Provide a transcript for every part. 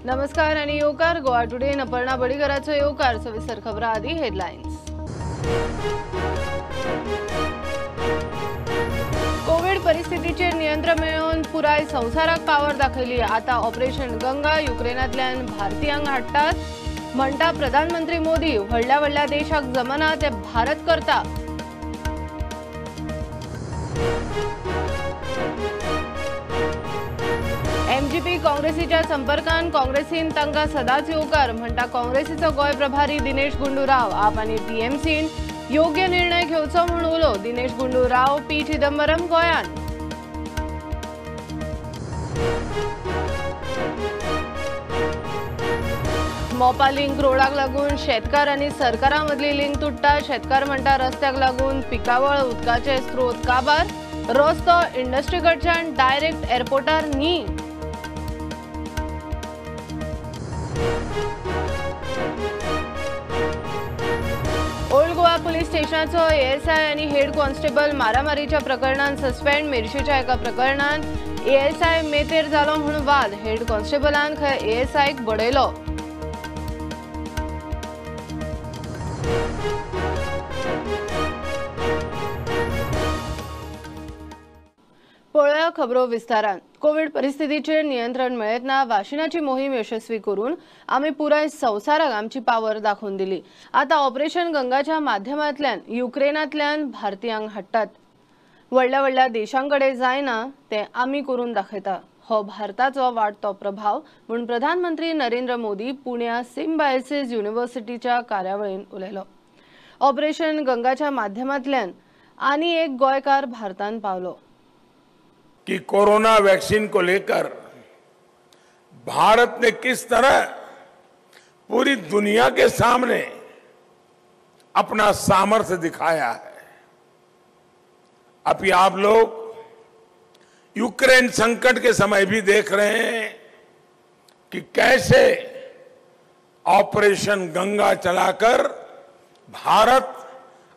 नमस्कार आणि येवकार गोवा टुडे अपर्णा बडीकराचो येवकार सविस्तर खबरां आदी हेडलायन्स। कोविड परिस्थितीचेर नियंत्रण मेळोवन पुराय संवसाराक पावर दाखयली। आता ऑपरेशन गंगा युक्रेनांतल्यान भारतीयांक हाडटात म्हणटा प्रधानमंत्री मोदी। व्हडल्या व्हडल्या देशाक जमना ते भारत करता। एमजीपी काँग्रेसीच्या संपर्कान काँग्रेसीन तांकां सदांच येवकार म्हणटा काँग्रेसीचो गोय प्रभारी दिनेश गुंडूराव। आप आनी टीएमसीन योग्य निर्णय घेवचो म्हूण उलो दिनेश गुंडूराव। पी चिदंबरम गोंयान। मोपा लिंक रोडाक लागून शेतकार आनी सरकारा मदली लिंक तुट्टा। शेतकार म्हणटा रस्त्याक लागून पिकावळ उदकाचे स्त्रोत काबार। रस्तो इंडस्ट्री कडच्यान डायरेक्ट एअरपोर्टार न्ही। ओल्ड गोवा पुलीस स्टेशनाचो एएसआय आनी हेड कॉन्स्टेबल मारामारीच्या प्रकरणात सस्पेंड। मेर्शेच्या एका प्रकरणात एएसआय मेतेर जालो म्हणून वाद। हेड कॉन्स्टेबलान खंय एएसआयक बडयलो। पळोवया खबरो विस्तारान। कोविड परिस्थितीचेर नियंत्रण मेळयतना वाशिनाची मोहीम यशस्वी करून आमी पुराय संवसाराक आमची पावर दाखोवन दिली। आता ऑपरेशन गंगाच्या माध्यमांतल्यान युक्रेनांतल्यान भारतीयांक हाडटात। व्हडल्या व्हडल्या देशांकडे जायना ते आमी करून दाखयता। हो भारताचो वाडटो प्रभाव म्हूण प्रधानमंत्री नरेंद्र मोदी पुण्या सिम्बायोसिस युनिव्हर्सिटीच्या कार्यावळीन उलयलो। ऑपरेशन गंगाच्या माध्यमांतल्यान आनी एक गोंयकार भारतांत पावलो। कि कोरोना वैक्सीन को लेकर भारत ने किस तरह पूरी दुनिया के सामने अपना सामर्थ्य दिखाया है। अभी आप लोग यूक्रेन संकट के समय भी देख रहे हैं कि कैसे ऑपरेशन गंगा चलाकर भारत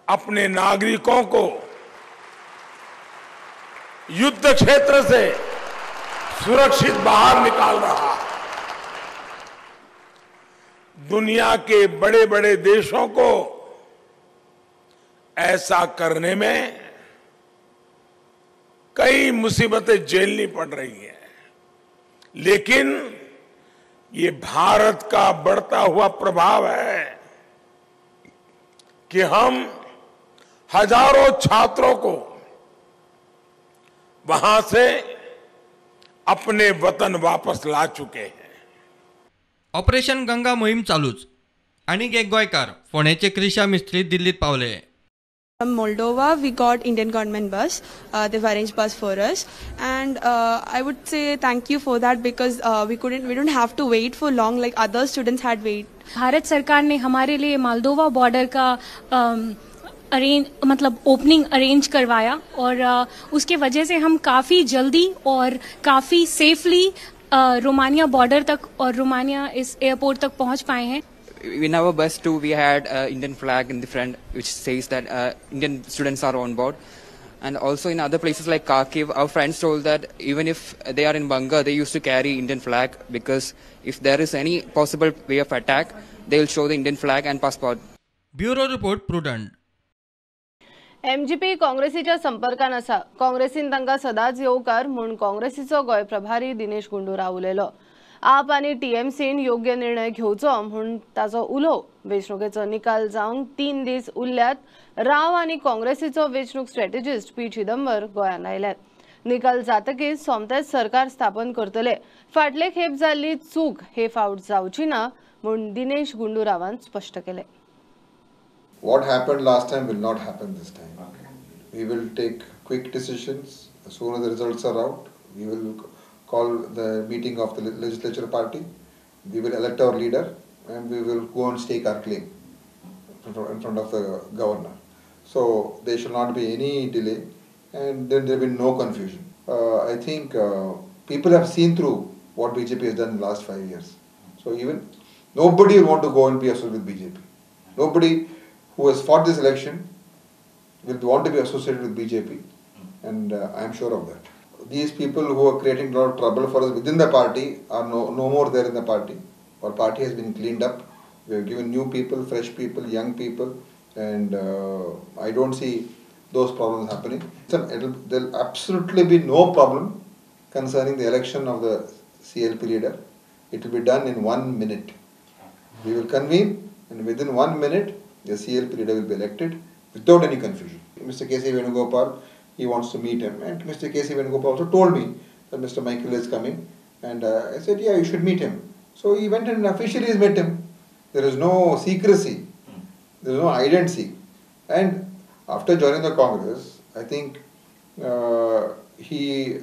अपने नागरिकों को युद्ध क्षेत्र से सुरक्षित बाहर निकाल रहा है। दुनिया के बड़े बड़े देशों को ऐसा करने में कई मुसीबतें झेलनी पड़ रही हैं, लेकिन ये भारत का बढ़ता हुआ प्रभाव है कि हम हजारों छात्रों को वहां से अपने वतन वापस ला चुके हैं। ऑपरेशन गंगा मोहीम चालूच। आणीक एक गोंयकार फोंडेचे क्रिशा मिस्त्री दिल्लीत पावले। From Moldova, we got Indian government bus. They've arranged bus for us, and I would say thank you for that because we don't have to wait for long like other students had wait. Bharat सरकार ने हमारे लिए Moldova border का opening arrange करवाया और उसके वजह से हम काफ़ी जल्दी और काफ़ी सेफली रोमानिया बॉर्डर तक और रोमानिया इस एयरपोर्ट तक पहुंच पाए हैं। In our bus too, we had Indian flag in the front, which says that Indian students are on board. And also in other places like Kharkiv, our friends told that even if they are in bunker, they used to carry Indian flag because if there is any possible way of attack, they will show the Indian flag and passport. Bureau report prudent. MGP काँग्रेसीच्या संपर्कान आसा। काँग्रेसीन तांकां सदांच येवकार म्हूण काँग्रेसीचो गोंय प्रभारी दिनेश गुंडूराव उलयलो। आप आनी टीएमसीन योग्य निर्णय घेवचो म्हूण ताचो उलो। वेंचणुकेचो निकाल जावंक 3 दीस उरल्यात। राव आनी काँग्रेसीचो वेंचणूक स्ट्रॅटेजिस्ट पी चिदंबर गोंयान आयल्यात। निकाल जातकीच सोमतेच सरकार स्थापन करतले। फाटले खेप जाल्ली चूक हे फावट जावची ना म्हूण दिनेश गुंडूरावान स्पश्ट केले। What happened last time will not happen this time. Okay. We will take quick decisions. As soon as the results are out, we will call the meeting of the legislature party. We will elect our leader and we will go and stake our claim in front of the governor. So there shall not be any delay and then there will be no confusion. I think people have seen through what BJP has done in the last 5 years. So even nobody will want to go and be associated with BJP. Nobody who has fought this election will want to be associated with BJP, and I am sure of that. these people who are creating a lot of trouble for us within the party are no more there in the party. Our party has been cleaned up. We have given new people, fresh people, young people, and I don't see those problems happening. There will absolutely be no problem concerning the election of the CLP leader. It will be done in 1 minute. We will convene, and within 1 minute, the CLP leader will be elected without any confusion. Mr. K.C. Venugopal, he wants to meet him, and Mr. K.C. Venugopal also told me that Mr. Michael is coming, and I said, yeah, you should meet him. So he went and officially met him. There is no secrecy, there is no identity. And after joining the Congress, I think he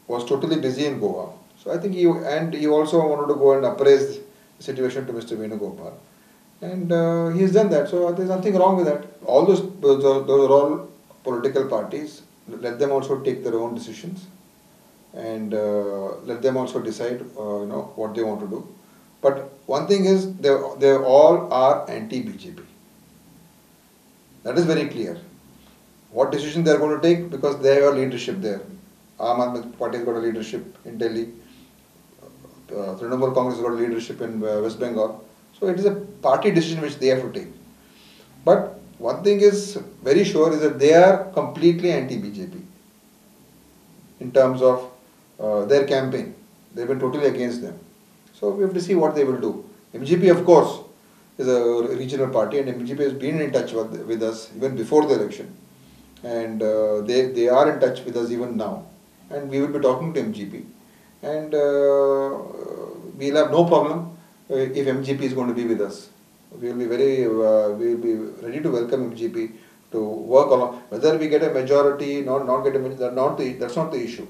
was totally busy in Goa. So I think he also wanted to go and appraise the situation to Mr. Venugopal. And he has done that, so there is nothing wrong with that. All those are all political parties. Let them also take their own decisions, and let them also decide what they want to do. But one thing is, they all are anti-BJP. That is very clear. What decision they are going to take, because they have leadership there. Aam Aadmi Party has got a leadership in Delhi. Trinamool Congress has got a leadership in West Bengal. So it is a party decision which they have to take. But one thing is very sure is that they are completely anti-BJP in terms of their campaign. They have been totally against them. So we have to see what they will do. MGP, of course, is a regional party, and MGP has been in touch with us even before the election. And they are in touch with us even now. And we will be talking to MGP. And we will have no problem if MGP is going to be with us. We will be ready to welcome MGP to work along. Whether we get a majority, not get a majority, that's not the issue.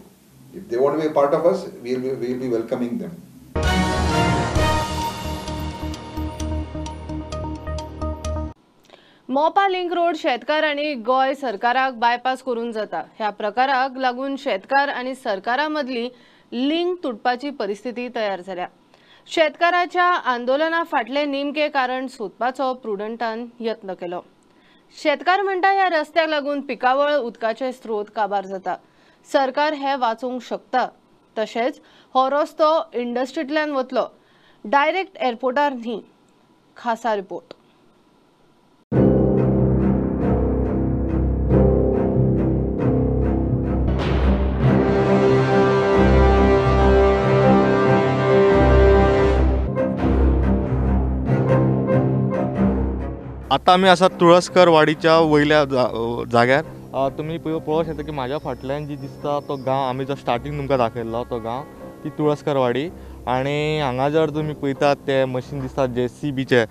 If they want to be a part of us, we will be welcoming them. मोपा link road शेतकार आणि गोय सरकाराक bypass करून जाता. ह्या प्रकाराक लागून शेतकार आणि सरकारामधली लिंक तुटपाची परिस्थिती तयार झाल्या. शेतकाराच्या आंदोलना फाटले नेमके कारण सोदपाचो प्रुडंटान यत्न केलो. शेतकार म्हणटा ह्या रस्त्याक लागून पिकावळ उदकाचे स्त्रोत काबार जाता. सरकार हे वाचूंक शकता. तशेंच हो रस्तो इंडस्ट्रींतल्यान वतलो, डायरेक्ट एअरपोर्टार न्ही. खासा रिपोर्ट. आता आमी आसा तुळसकर वाडीच्या वयल्या जाग्यार. तुमी पळोवंक शकता की म्हाज्या फाटल्यान जी दिसता तो गांव, आमी जो स्टार्टींग तुमकां दाखयल्लो तो गांव, ती तुळसकर वाडी. आनी हांगा जर तुमी पळयतात ते मशीन दिसता JCBचे,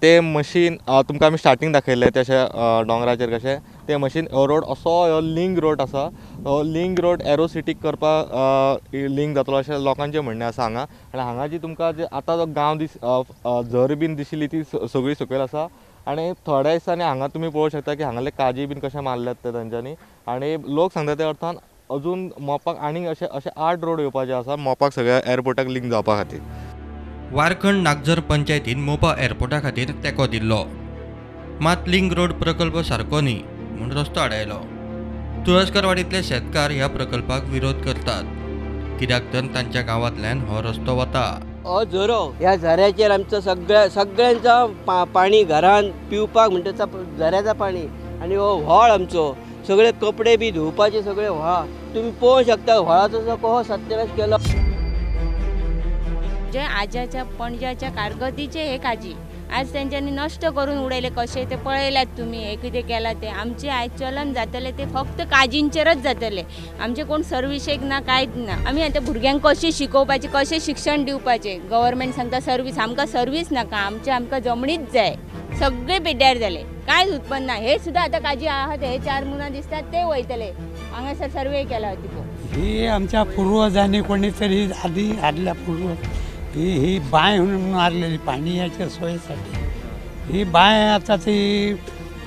ते मशीन तुमकां आमी स्टार्टींग दाखयल्लें तशें डोंगराचेर कशें ते मशीन हो रोड असो हो लिंक रोड आसा. हो लिंक रोड एरो सिटीक करपाक लिंक जातलो अशें लोकांचें म्हणणें आसा हांगा. आनी हांगा जी तुमकां आतां जो गांव झर बीन दिशिल्ली ती सगळी सकयल आसा. आनी थोड्या दिसांनी हांगा तुमी पळोवंक शकता की हांगाले काजी बीन कशें मारल्यात ते तांच्यांनी. आनी लोक सांगता त्या अर्थान अजून मोपाक आनीक अशे 8 रोड येवपाचे आसा मोपाक सगळ्या एअरपोर्टाक लिंक जावपा खातीर. वारखंड नागझर पंचायतीन मोपा एअरपोर्टा खातीर तेंको दिल्लो. मात लिंक रोड प्रकल्प सारको न्ही म्हूण रस्तो आडायलो. तुळसकरवाडींतले शेतकार ह्या प्रकल्पाक विरोध करतात, कित्याक तर तांच्या गांवांतल्यान हो रस्तो वता. हो झरो, ह्या झऱ्याचेर आमचो सगळ्यांचो पाणी घरान पिवपाक म्हणटा झऱ्याचा पाणी, आनी हो व्हाळ आमचो सगळे कपडे बी धुवपाचे सगळे व्हाळ. तुम्ही पळोवंक शकता व्हाळाचो कसो सत्यानाश केलो. जे आजाच्या पणजाच्या कारगतीचे हे काजी आज त्यांच्यानी नष्ट करून उडयले कसे ते पळयल्यात तुम्ही. हे कितें केला ते आमचे आयज चलन जातले ते फक्त काजींचेरच जातले. आमचे कोण सर्विसेक ना कांयच ना. आमी आतां भुरग्यांक कशें शिकोवपाचें, कशें शिक्षण दिवपाचें. गव्हर्मेंट सांगता सर्वीस, आमकां सर्वीस नाका, आमकां जमनीच जाय. सगळे पिड्ड्यार जाले, कांयच उत्पन्न ना. हे सुद्दां आतां काजी आहात हे 4 मुना दिसतात ते वयतले. हांगासर सर्वे केला होती पळय. ही आमच्या पूर्वजांनी कोणी तरी आधी आदल्या पूर्वज ही बाय म्हणून मारलेली पाणी याच्या सोयीसाठी. ही बाय आता ती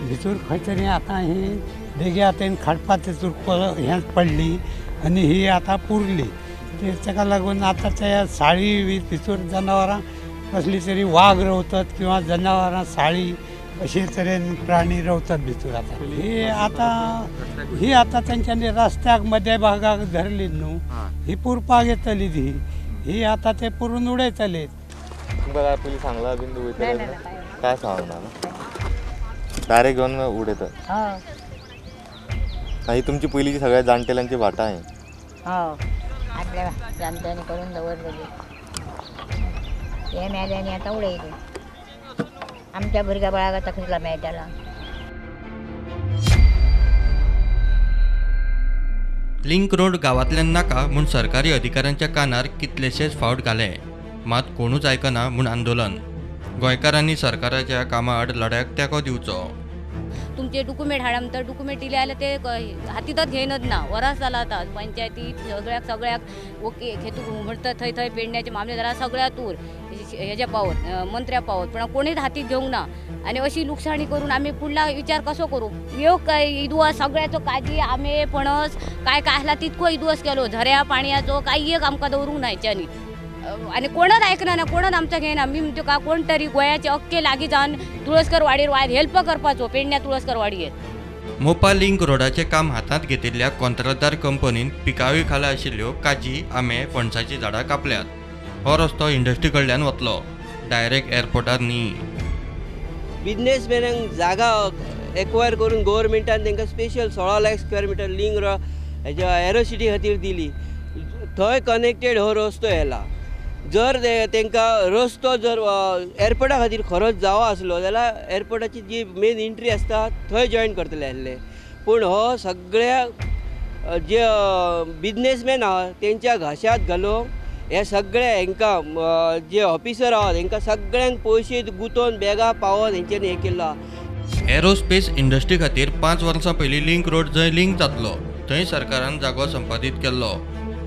भितर खंय तरी आता ही देगे आता खडपा तेतूर हें पडली आनी ही आता पुरली. ताका लागून आता त्या साळी भितर जनावरां कसली तरी वाघ रवतात किंवा जनावरां साळी अशे तरेन प्राणी रावतात भितर आता ही आता तेंच्यांनी रस्त्याक मध्य भागाक धरली न्हू ही पुरपाक येतली ही आता ते पुरून उडयतले. तुमकां काय पयलीं सांगलां बीन वयतले काय सांगना डायरेक्ट घेवन उडयतात. ही तुमची पयलींची सगळ्या जाणटेल्यांची भाटा आहे. आपल्या जाणट्यांनी करून दवरलेली हे मेल्यानी आता उडयली. आमच्या भुरग्या बाळाक आतां कसला मेळटला. लिंक रोड गांवांतल्यान नाका म्हूण सरकारी अधिकाऱ्यांच्या कानार कितलेशेच फावट घाले, मात कोणूच आयकना म्हूण आंदोलन. गोंयकारांनी सरकाराच्या कामा आड लढ्याक तेंको दिवचो. तुमचे डॉक्युमेंट हाड म्हणटा डॉक्युमेंट दिले जाल्यार ते हातींतच घेयनच ना. वरास जाला आतां पंचायती सगळ्याक ओके घेतूक म्हणटा थंय थंय पेडण्याचे मामलेदारा सगळ्या तूर हेज्या पावत मंत्र्या पावत पण कोणीच हातीक घेवंक ना. आनी अशी लुकसाणी करून आमी फुडला विचार कसो करूं. ह्यो काय इदवस सगळ्याचो काजी आंबे पणस काय काय आसला तितको इदवस केलो. झऱ्या पाणयाचो काही एक आमकां दवरूंक ना हेच्यांनी. आनी कोणच आयकना ना कोणच आमचं घेयना. मी म्हणटा का कोण तरी गोंयाचे अख्खे लागीं जावन तुळसकर वाडीर वायद हेल्प करपाचो पेडण्या तुळसकर वाडयेर. मोपा लिंक रोडाचें काम हातांत घेतिल्ल्या कॉन्ट्रॅक्टर कंपनीन पिकावळी खाला आशिल्ल्यो काजी आंबे फणसाची झाडां कापल्यात. हो रस्तो इंडस्ट्री कडल्यान वतलो, डायरेक्ट एअरपोर्टार न्ही. बिझनेसमॅनांक जागा एक्वायर करून गव्हर्मेंटान तांकां special 16 lakh square metre link हेच्या एरोसिटी खातीर दिली. थंय कनेक्टेड हो रस्तो येयला. जर तांकां रस्तो जर एअरपोर्टा खातीर खरोच जावो आसलो जाल्यार एअरपोर्टाची जी मेन एंट्री आसता थंय जॉयन करतले आसले. पूण हो सगळ्या जे बिझनेसमॅन आहा तेंच्या घाशात घालून हे सगळे हांकां जे ऑफिसर आहात तांकां सगळ्यांक पयशे गुंतोवन बॅगा पावोन हेंच्यांनी हें केला. एरोस्पेस इंडस्ट्री खातीर 5 वर्सां पयलीं लिंक रोड जंय लिंक जातलो थंय सरकारान जागो संपादीत केल्लो.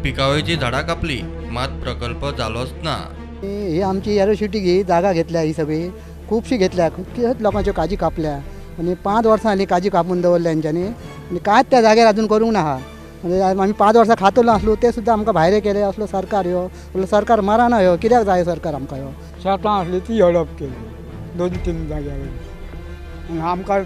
पिकावळीची झाडां कापली, मात प्रकल्प जालोच ना. ही आमची एरोसिटीक ही जागा घेतल्या, ही सगळी खुबशी घेतल्या, खूब लोकांच्यो काजी कापल्या आनी 5 वर्सां जालीं काजी कापून दवरल्या हेंच्यांनी आनी कांयच त्या जाग्यार अजून करूंक ना. म्हणजे आमी 5 वर्सां खातलो आसलो ते सुद्दां आमकां भायर केले असलो सरकार ह्यो सरकार माराना ह्यो कित्याक जाय सरकार आमकां ह्यो. शेतां आसली ती हडप केली 2-3 जाग्यार आनी आमकां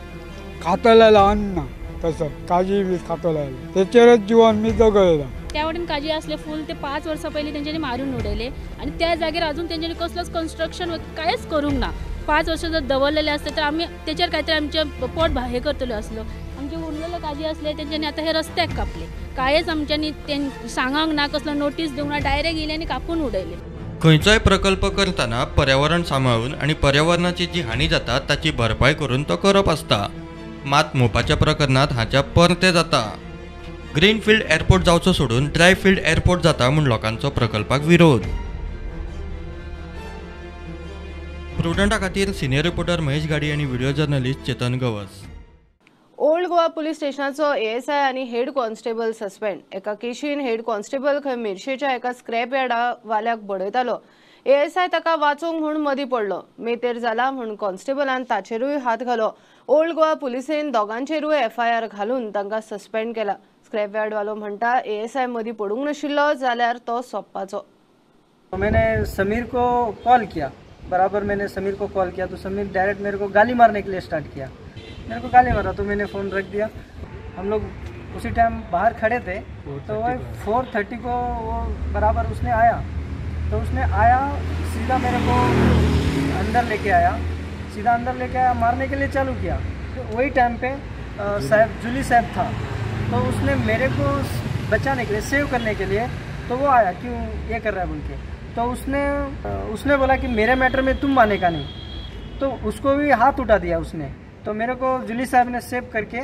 खातो लायला ना तसो काजी बी खातो लायला तेचेरच जिवन मी जगयला. त्या वटेन काजी असले फूल ते 5 वर्सां पयलीं तेंच्यांनी मारून उडयले आणि त्या जागेर अजून तेंच्यांनी कसलोच कन्स्ट्रक्शन कांयच करूंक ना. 5 वर्सां जर दवरलेले आसले तर आमी तेचेर काय तरी आमचे पोट हे करतलो आसलो. आमचे उरलेले काजी असले तेंच्यांनी आतां हे रस्त्याक कापले. कांयच आमच्यांनी सांगूंक ना, कसलो नोटीस दिवंक ना, डायरेक्ट येयले आनी कापून उडयले. खंयचोय प्रकल्प करतना पर्यावरण सांबाळून आणि पर्यावरणाची जी हानी जाता ताची भरपाई करून तो करप आसता. मात मोपाच्या प्रकरणात हाच्या परते जाता. ग्रीनफिल्ड एअरपोर्ट जावचो सोडून ड्रायफिल्ड एअरपोर्ट जाता म्हूण लोकांचो प्रकल्पाक विरोध. प्रुडंटा खातीर सिनियर रिपोर्टर महेश गाडी आणि video journalist Chetan Gawas. Old Goa police स्टेशनाचो ASI आनी हेड कॉन्स्टेबल सस्पेंड. एका केशीन हेड कॉन्स्टेबल खंय मिरशेच्या एका स्क्रॅप यार्डा वाल्याक बडयतालो. ASI ताका वाचूंक म्हूण मदीं पडलो. मेतेर जाला म्हूण कॉन्स्टेबलान ताचेरूय हात घालो. ओल्ड गोवा पुलिसेन दोगांचेरूय FIR घालून तांकां सस्पेंड केला. स्क्रॅप यार्ड वालो म्हणटा ASI मदीं पडूंक नाशिल्लो जाल्यार तो सोंपपाचो. मैंने समीर को कॉल किया, बराबर मैंने समीर को कॉल किया तो समीर डायरेक्ट मेरे को गाली मारने के लिए स्टार्ट किया. मेरे को गाली मारा तो मैंने फ़ोन रख दिया. हम लोग उसी टाइम बाहर खड़े थे तो वही 4:30 को वो बराबर उसने आया. तो उसने आया सीधा मेरे को अंदर लेके आया, सीधा अंदर लेके आया, मारने के लिए चालू किया. तो वही टाइम पे साहब जूली साहब था तो उसने मेरे को बचाने के लिए, सेव करने के लिए तो वो आया क्यों ये कर रहा है बोल के. तो उसने बोला कि मेरे मैटर में तुम माने का नहीं, तो उसको भी हाथ उठा दिया उसने. तो मेरे को जूली साहब ने सेव करके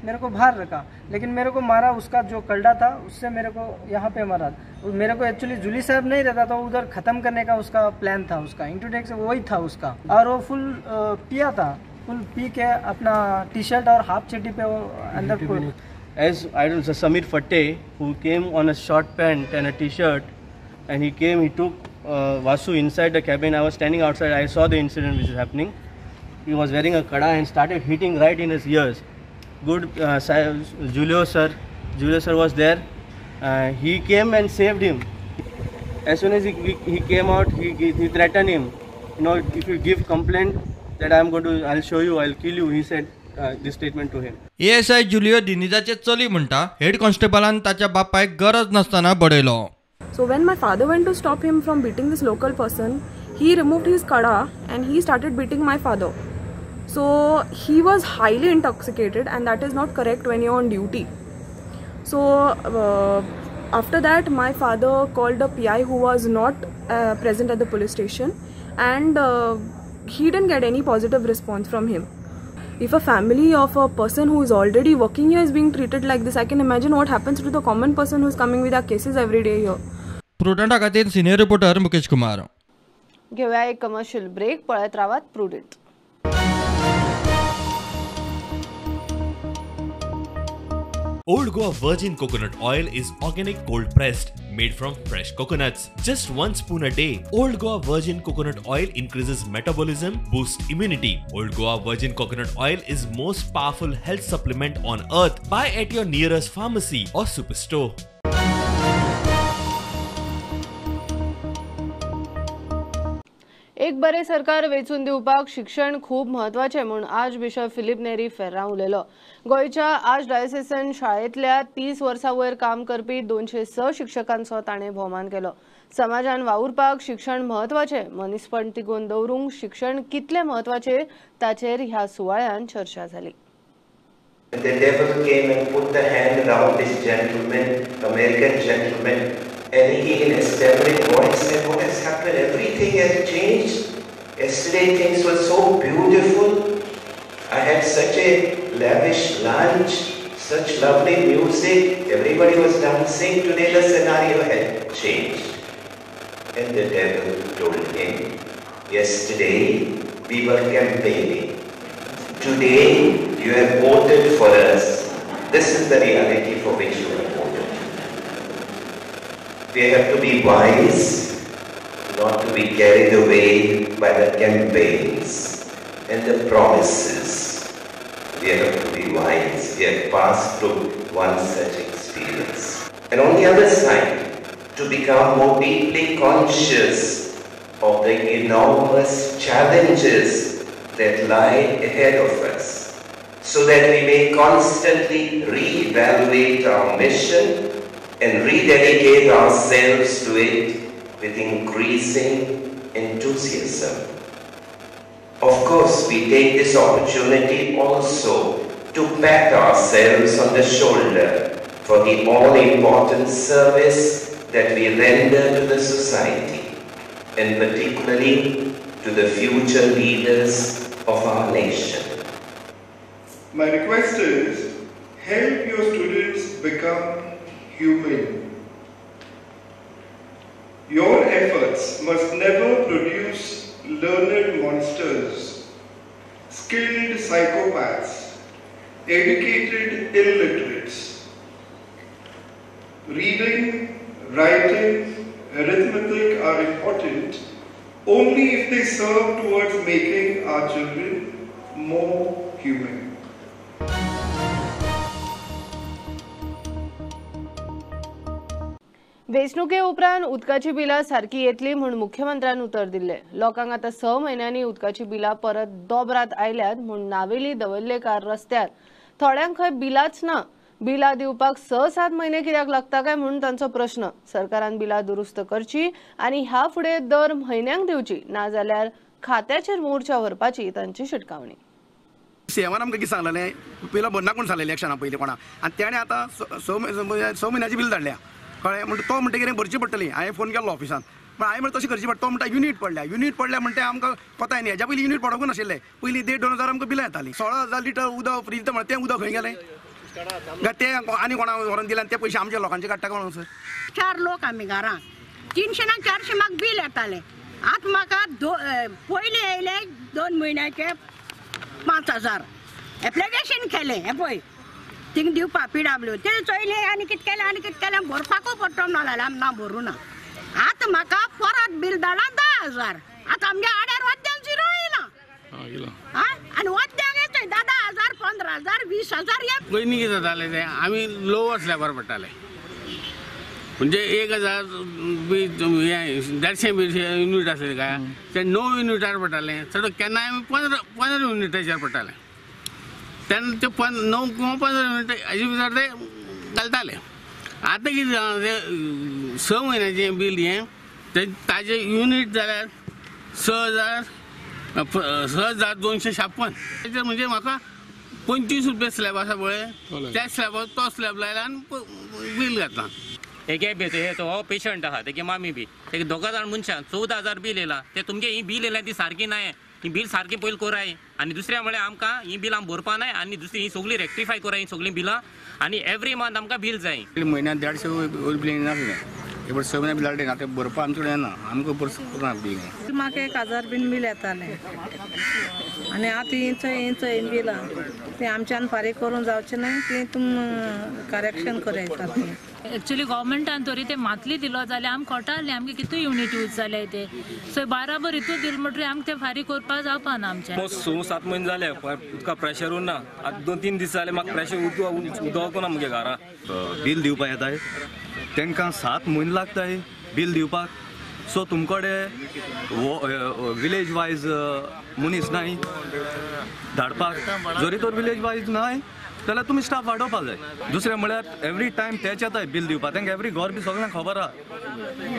मेरे को बाहर रखा, लेकिन मेरे को मारा उसका जो कलडा था उससे मेरे को यहाँ पे मारा. मेरे को एक्चुअली जूली साहब नहीं रहता तो उधर ख़त्म करने का उसका प्लान था, उसका इंटरटेक से वही था उसका. और वो फुल पिया था, फुल पी के अपना टी-शर्ट और हाफ चड्डी पे वो अंदर. As I don't know, Samir Fatte, who came on a short pant and a t-shirt, and he took Vasu inside the cabin. I was standing outside, I saw the incident which is happening. He was wearing a kada and started hitting right in his ears. Good Julio sir was there. He came and saved him. As soon as he came out, he threatened him. You know, if you give complaint, that I'll show you, I'll kill you. He said this statement to him. ASI Julio दिनिजाचे चली म्हणटा head कॉन्स्टेबलान ताच्या बापायक गरज नसताना बडयलो. So when my father went to stop him from beating this local person, he removed his kada and he started beating my father. So he was highly intoxicated and that is not correct when you're on duty. So after that my father called a PI who was not present at the police station and he didn't get any positive response from him. If a family of a person who is already working here is being treated like this, I can imagine what happens to the common person who is coming with their cases every day here. प्रुडंटा खातीर senior reporter Mukesh Kumar. घेऊया एक commercial break. पळत रावात Prudent. Old Goa Virgin Coconut Oil is organic cold pressed, made from fresh coconuts. Just 1 spoon a day. Old Goa Virgin Coconut Oil increases metabolism, boosts immunity. Old Goa Virgin Coconut Oil is most powerful health supplement on earth. Buy at your nearest pharmacy or superstore. एक बरे सरकार वेचून दिवपाक शिक्षण खूप महत्वाचे म्हणून आज बिशप फिलिप नेरी फेर्रां उलयलो. गोयच्या आज डायसेसन शाळेंतल्या 30 वर्सां वयर काम करपी 206 शिक्षकांचो ताणें भोवमान केलो. समाजान वावुरपाक शिक्षण महत्वाचे, मनीसपण तिगोवन दवरूंक शिक्षण कितले महत्वाचे ताचेर ह्या सुवाळ्यान चर्चा जाली. The devil came and put the hand around this gentleman, American gentleman, and he in a stammering voice said, "What has happened? Everything has changed. Yesterday things were so beautiful. I had such a lavish lunch, such lovely music. Everybody was dancing. Today the scenario had changed." And the devil told him, "Yesterday we were campaigning. Today you have voted for us. This is the reality for which you have voted. We have to be wise, not to be carried away by the campaigns and the promises. We have to be wise. We have passed through one such experience. And on the other side, to become more deeply conscious of the enormous challenges that lie ahead of us, so that we may constantly re-evaluate our mission and rededicate ourselves to it with increasing enthusiasm. Of course, we take this opportunity also to pat ourselves on the shoulder for the all-important service that we render to the society, and particularly to the future leaders of our nation. My request is, help your students become human. Your efforts must never produce learned monsters, skilled psychopaths, educated illiterates. Reading, writing, arithmetic are important only if they serve towards making our children more human. वेंचणुके उपरांत उदकाची बिलां सारकी येतली म्हूण मुख्यमंत्र्यान उतर दिल्ले. लोकांक आतां 6 म्हयन्यांनी उदकाची बिलां परत दोबरात आयल्यात म्हूण नावेली दवरलेकार रस्त्यार. थोड्यांक खंय बिलांच ना. बिलां दिवपाक 6-7 म्हयने कित्याक लागता काय म्हणून तांचो प्रश्न. सरकारान बिलां दुरुस्त करची आनी ह्या फुडें दर म्हयन्यांक दिवची, नाजाल्यार खात्याचेर मोर्चा व्हरपाची तांची शिटकावणी. सीएमान आमकां कितें सांगलेलें, बिलां भरना कोण सांगलें इलेक्शना पयलीं कोणा, आनी तेणें आतां 6 म्हयन्याची बील धाडल्या. कळ्ळें म्हणटा तो म्हणटा कितें भरची पडटली. हांवें फोन केल्लो ऑफिसान, पण हांवें म्हणटा तशी करची पडटा. तो म्हणटा युनिट पडल्या म्हणटा आमकां कोताय न्ही. हेज्या पयलीं युनिट पडोंकूच नाशिल्लें. पयलीं 1,500-2,000 आमकां बिलां येतालीं. 16,000 लिटर उदक फ्रीज म्हणटा तें उदक खंय गेलें. ते आनी कोणा व्हरून दिल्यान ते पयशे आमच्या लोकांचे काडटा कोण सर. 4 लोक आमी घरां 300 ना 400 म्हाका बील येतालें. आतां म्हाका पयलीं येयले 2 म्हयन्याचे 5,000. एप्लिकेशन केलें हें पळय थिंग दिवपा PW ते चोयले आनी कितें केलें भरपाकूच पडटो ना जाल्यार आमी ना भरूं ना. आतां म्हाका परत बील धाडा 10,000. आतां आमच्या आड्यार वद्यांक झिरो येयला आनी वद्यांक येतोय 10,000 15,000 20,000 पयलीं कितें जातालें तें आमी लो वचल्यार बरें पडटालें. म्हणजे 1000 150 युनिट आसले काय ते 9 युनिटार पडटाले चड केन्नाय 15 युनिटाचेर पडटाले तेन्ना ते 9 किंवा 15 युनिट हाजे भितर ते घालताले. आतां कितें जालां ते 6 म्हयन्याचें बील हें ताजे युनिट जाल्यार 6256. तेजेर म्हणजे म्हाका 25 रुपया स्लॅब आसा पळय त्या स्लॅबार तो स्लॅब लायला आनी बील घातला. एक भेटे तो हो पेशंट आहा तेगे मामी बी तेगे 2 जाण मनशांक 14,000 बील येयला. ते तुमगे ही बील येयला ती सारकी नाय. ही बील सारकी पयलीं कोराय आनी दुसऱ्या म्हळ्यार आमकां ही बील आम भरपा नाय आनी दुसरी ही सगळी रेक्टिफाय कोराय ही सगळीं बिलां आनी एवरी मंथ आमकां बील जाय. म्हयन्याक 150 बील नासलें हे 6 म्हयने बिल हाडले ना ते भरपा आमचे कडेन ना आमकां भरपा बील. म्हाका 1000 बीन बील येतालें आनी आतां इंच बिलां तें आमच्यान फारीक करूंक जावचें ना तें तुम करेक्शन करायता. एक्चुअली गव्हर्मेंटान तरी ते मातली दिलो जाल्यार आमकां कळटालें आमगे कितू युनिट यूज जाले ते सो बराबर हितू दिल म्हणटरी आमकां ते फारीक करपा जावपा ना आमच्या. 6-7 म्हयने जाले उदका प्रेशर उरना. आतां 2-3 दीस जाले म्हाका प्रेशर उदक ना म्हगे घरा. बील दिवपा येताय तांकां 7 म्हयने लागताय बील दिवपाक. सो तुमकडे विलेज वायज मनीस नाय धाडपाक. जरी तर विलेज वायज नाय जाल्यार तुमी स्टाफ वाडोवपा जाय. दुसरें म्हळ्यार एवरी टायम तेच येताय बील दिवपाक तांकां एवरी घर बी सगळ्यांक खबर आहा.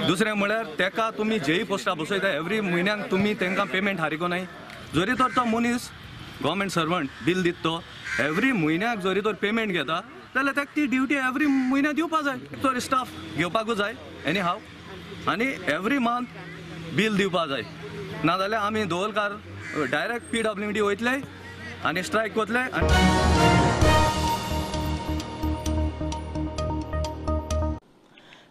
दुसरें म्हळ्यार तेका तुमी जेई पोस्टा बसयताय एवरी म्हयन्याक तुमी तांकां पेमेंट हारिको नाय. जरी तर तो मनीस गव्हर्मेंट सर्वंट बील दिता तो एवरी म्हयन्याक जरी तर पेमेंट घेता जाल्यार ताका ती ड्युटी एवरी म्हयन्याक दिवपा जाय. तर स्टाफ घेवपाकूच जाय एनी हाव आनी एवरी मंथ बील दिवपा जाय. नाजाल्यार आमी दोवलकार डायरेक्ट PWD वयतले आनी स्ट्रायक करतले.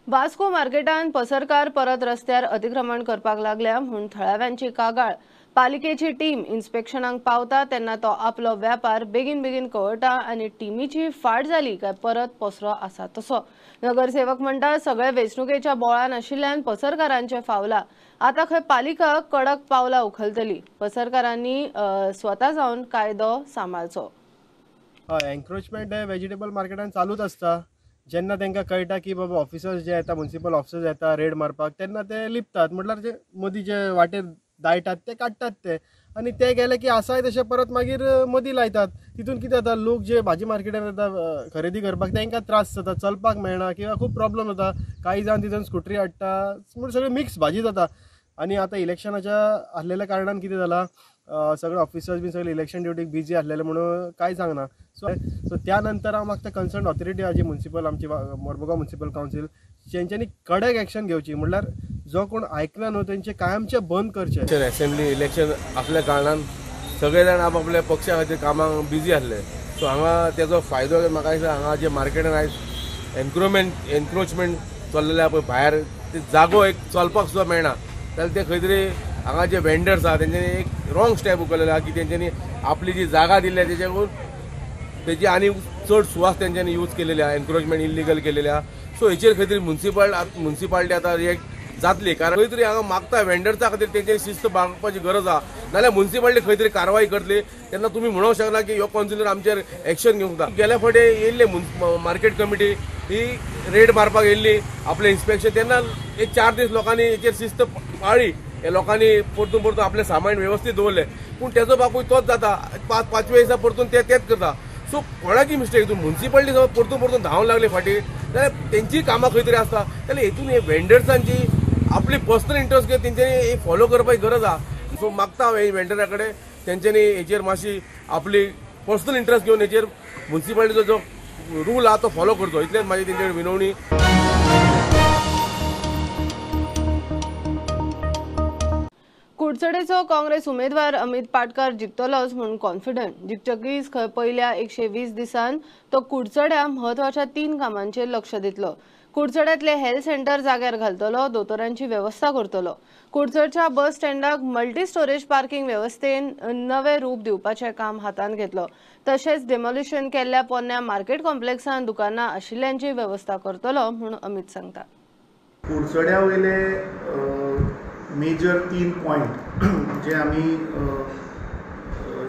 वास्को मार्केटान पसरकार परत रस्त्यार अतिक्रमण करपाक लागल्या म्हूण थळाव्यांची कागाळ. पालिकेची टीम इन्स्पेक्शनाक पावता तेन्ना तो आपलो वेपार बेगीन बेगीन कळटा आनी टीमीची फाट जाली काय परत पसरो आसा तसो. नगरसेवक म्हणटा सगळे वेंचणुकेच्या बोळान आशिल्ल्यान पसरकारांचे फावला. आतां खंय पालिका कडक पावलां उखलतली. पसरकारांनी स्वता जावन कायदो सांबाळचो. हय एन्क्रोचमेंट हे वेजिटेबल मार्केटान चालूच आसता. जेन्ना तांकां कळटा की बाबा ऑफिसर्स जे येता म्युनिसिपल ऑफिसर्स येता रेड मारपाक तेन्ना ते लिपतात. म्हटल्यार जे मदीं जे वाटेर दायटात ते काडटात ते आनी ते गेले की आसाय तशे परत मागीर मदीं लायतात. तितून कितें जाता लोक जे भाजी मार्केटान येता खरेदी करपाक तांकां त्रास जाता चलपाक मेळना किंवा खूब प्रॉब्लेम जाता. कांय जाण तितून स्कुटरी हाडटा म्हूण सगळें मिक्स भाजी जाता. आनी आतां इलेक्शनाच्या आसलेल्या कारणान कितें जालां सगळे ऑफिसर्स बी सगळे इलेक्शन ड्युटीक बिजी आसलेले म्हणून कांय सांगना. सो त्या नंतर हांव म्हाका कन्सर्न ऑथॉरिटी आहा जी म्युनिसिपल आमची मोरमुगांव म्युनिसिपल कावन्सील तेंच्यांनी कडक एक्शन घेवची. म्हणल्यार जो कोण आयकना न्हू तेंचे कायमचे बंद करचे. असेंब्ली इलेक्शन आसल्या कारणान सगळे जाण आपल्या पक्षा खातीर कामाक बिजी आसले. सो हांगा तेजो फायदो म्हाका दिसता हांगा जे मार्केटान आयज एन्क्रोचमेंट चल्लेल्या पळय भायर जागो एक चलपाक सुद्दां मेळना जाल्यार ते खंय तरी हांगा जे वेंडर्स आहा तेंच्यांनी एक रॉंग स्टेप उखललेले आहा की तेंच्यांनी आपली जी जागा दिल्या तेच्याकून तेजी आनी चड सुवास तेंच्यांनी यूज केलेली आहा एन्क्रोचमेंट इल्लीगल केलेली आहा. सो हेचेर खंय तरी म्युनिसिपालिटी आतां रिएक्ट जातली कारण खंय तरी हांगा मागता वेंडर्सा खातीर तेंच्यांनी शिस्त बाळगपाची गरज आहा. नाल्यार म्युनिसिपालिटी खंय तरी कारवाय करतली तेन्ना तुमी म्हणूंक शकना की ह्यो कावन्सिलर आमचेर एक्शन घेवंक ना. गेल्या फावटी येयल्ले मार्केट कमिटी ही रेड मारपाक येयल्ली आपलें इन्स्पेक्शन तेन्ना एक 4 दीस लोकांनी हेचेर शिस्त पाळ्ळी. हे लोकांनी परतून आपलें सामान वेवस्थीत दवरलें पूण तेजो बापूय तोच जाता 5व्या दिसा परतून तेच करता. सो कोणाची मिस्टेक हितून म्युनिसिपालिटी परतून धांवूंक लागली फाटी जाल्यार तेंची कामां खंय तरी आसता जाल्यार हेतून हे वेंडर्सांची आपली पर्सनल इंट्रस्ट घेवन तेंच्यांनी फॉलो करपाची गरज आहा. सो मागता हांव वेंडरा कडेन तेंच्यांनी हेचेर मातशी आपली पर्सनल इंट्रस्ट घेवन हेचेर म्युनिसिपालिटीचो जो रूल आहा तो फॉलो करचो इतलेंच म्हाजी तेंचे कडेन विनवणी. कुडचडेचो काँग्रेस उमेदवार अमित पाटकर जिखतलोच म्हणून कॉन्फिडंट. जिखतकीच खंय पयल्या 120 दिसान तो कुडचड्या म्हत्वाच्या 3 कामांचेर लक्ष दितलो. कुडचड्यांतले हेल्थ सेंटर जाग्यार घालतलो, दोतोरांची व्यवस्था करतलो. कुडचडच्या बस स्टँडाक मल्टी स्टोरेज पार्किंग वेवस्थेन नवे रूप दिवपाचें काम हातांत घेतलो. तशेंच डेमोलिशन केल्ल्या पोन्न्या मार्केट कॉम्प्लेक्सान दुकानां आशिल्ल्यांची व्यवस्था करतलो म्हूण अमित सांगता. कुडचड्या वयले मेजर 3 पॉयंट जे आमी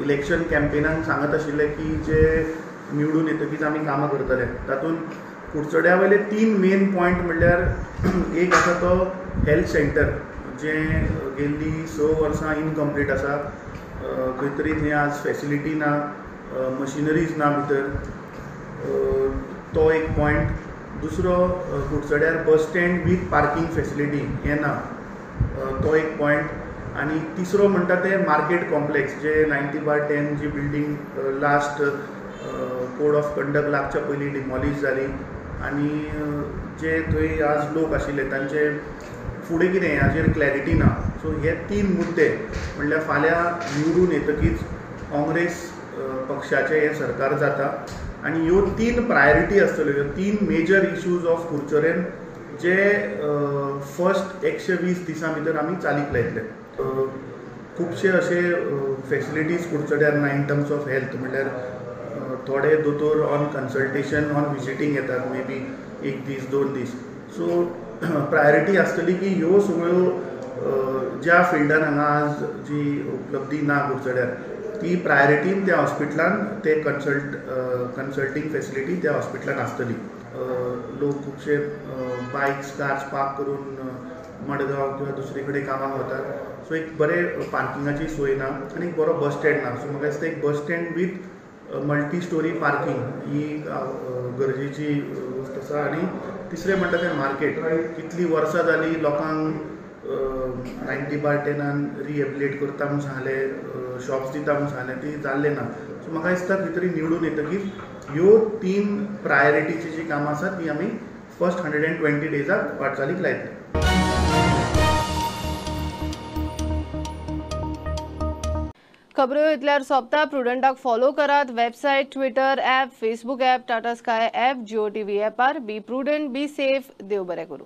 इलेक्शन कॅम्पेनाक सांगत आशिल्ले की जे निवडून येतकीच आमी कामां करतले तातूंत कुडचड्या वयले 3 मेन पॉयंट म्हणल्यार एक आसा तो हेल्थ सेंटर जें गेल्ली 6 वर्सां इनकम्प्लीट आसा. खंय तरी थंय आज फेसिलिटी ना, मशिनरीज ना भितर, तो एक पॉयंट. दुसरो कुडचड्यार bus stand with parking facility हें ना, तो एक पॉयंट. आनी तिसरो म्हणटा ते मार्केट कॉम्प्लेक्स जे 90/10 जी building last code of conduct लागच्या पयलीं डिमॉलिश जाली आनी जे थंय आज लोक आशिल्ले तांचे फुडें कितें हाजेर क्लॅरिटी ना. सो हे 3 मुद्दे म्हणल्यार फाल्यां निवडून येतकीच काँग्रेस पक्षाचें हें सरकार जाता आनी ह्यो 3 प्रायोरिटी आसतल्यो, ह्यो 3 मेजर इश्यूज ऑफ कुडचडेन जे फर्स्ट 120 दिसां भितर आमी चालीक लायतले. खुबशे अशे फेसिलिटीज कुडचड्यार ना इन टर्म्स ऑफ हेल्थ. म्हणल्यार थोडे दोतोर ऑन कन्सल्टेशन ऑन विजिटींग येतात, may be 1 this 2 this. So priority आसतली की ह्यो सगळ्यो ज्या फिल्डान हांगा आज जी उपलब्धी ना कुडचड्यार ती प्रायोरिटीन त्या हॉस्पिटलान ते कन्सल्टींग फेसिलिटी त्या हॉस्पिटलान आसतली. लोक खुबशे बायक्स कार्स पार्क करून मडगांव किंवा दुसरे कडेन कामाक वतात. सो एक बरें पार्किंगाची सोय ना आनी एक बरो बस स्टँड ना. सो म्हाका दिसता एक bus stand with multi storey parking ही गरजेची गोष्ट आसा. आनी तिसरें म्हणटा तें मार्केट. कितलीं वर्सां जालीं लोकांक 90/10 रिहेबिलिट करता म्हूण सांगलें, शॉप्स दिता म्हूण सांगलें, ती जाल्लें ना. सो म्हाका दिसता खंय तरी निवडून येतकीच ह्यो 3 प्रायोरिटीची जी कामां आसात ती आमी फर्स्ट 120 डेजाक वाटचालीक लायतले. खबरो इतल्यार सोंपता. प्रुडंटाक फॉलो करात. Website, Twitter app, Facebook app, Tata Sky app, Jio TV ॲपार. Be prudent, be safe. देव बरें करूं.